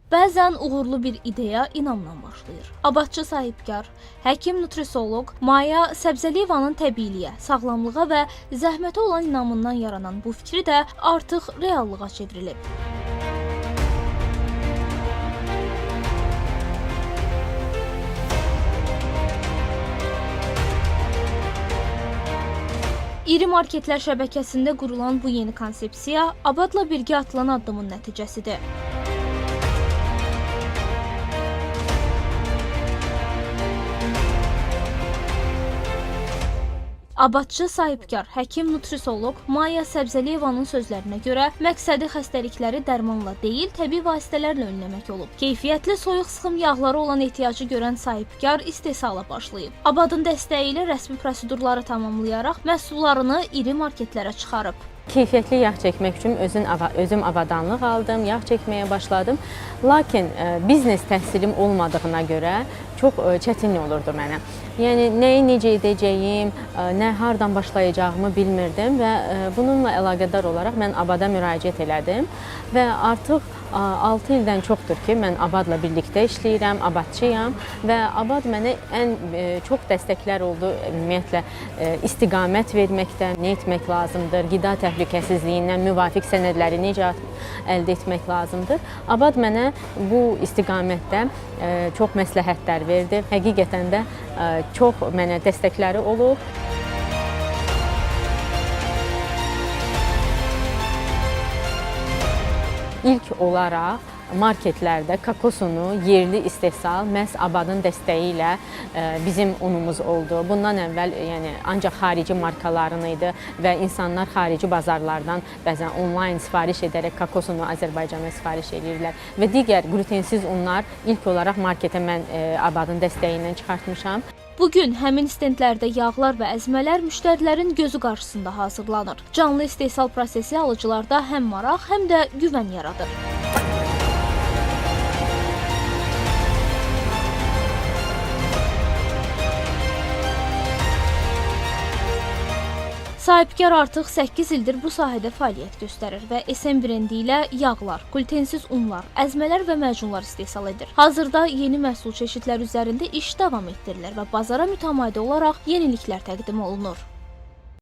Bəzən uğurlu bir ideya inamla başlayır. Abadçı sahibkar, həkim nutrisoloq Maya Səbzəliyevanın təbiiliyə, sağlamlığa və zəhmətə olan inamından yaranan bu fikri də artıq reallığa çevrilib. İri marketlər şəbəkəsində qurulan bu yeni konsepsiya Abadla birgə atılan addımın nəticəsidir. Abadçı sahibkar, həkim nutrisoloq Maya Səbzəliyevanın sözlərinə görə məqsədi xəstəlikləri dərmanla deyil, təbii vasitələrlə önləmək olub. Keyfiyyətli soyuq sıxım yağları olan ehtiyacı görən sahibkar istehsala başlayıb. Abadın dəstəyi ilə rəsmi prosedurları tamamlayaraq məhsullarını iri marketlərə çıxarıb. Keyfiyyətli yağ çəkmək üçün özüm avadanlıq aldım, yağ çəkməyə başladım. Lakin biznes təhsilim olmadığına görə çox çətin olurdu mənə. Yəni nəyi necə edəcəyim, nə hardan başlayacağımı bilmirdim və bununla əlaqədar olaraq mən Abada müraciət elədim və artıq 6 ildən çoxdur ki, mən Abadla birlikdə işləyirəm, abadçıyam və Abad mənə çox dəstəklər oldu. Ümumiyyətlə istiqamət verməkdə nə etmək lazımdır, qida təhlükəsizliyindən müvafiq sənədləri necə əldə etmək lazımdır. Abad mənə bu istiqamətdə çox məsləhətlər verdi. Həqiqətən də çox mənə dəstəkləri olub. İlk olaraq marketlərdə kakosunu yerli istehsal məhz Abadın dəstəyi ilə bizim unumuz oldu. Bundan əvvəl ancaq xarici markaların idi və insanlar xarici bazarlardan bəzən onlayn sifariş edərək kakosunu Azərbaycana sifariş edirlər və digər glutensiz unlar ilk olaraq marketə mən Abadın dəstəyi ilə çıxartmışam. Bugün həmin stendlərdə yağlar və əzmələr müştərilərin gözü qarşısında hazırlanır. Canlı istehsal prosesi alıcılarda həm maraq, həm də güvən yaradır. Sahibkar artıq 8 ildir bu sahədə fəaliyyət göstərir və SM brendi ilə yağlar, glutensiz unlar, əzmələr və məcunlar istehsal edir. Hazırda yeni məhsul çeşidləri üzərində iş davam etdirilir və bazara mütəmadi olaraq yeniliklər təqdim olunur.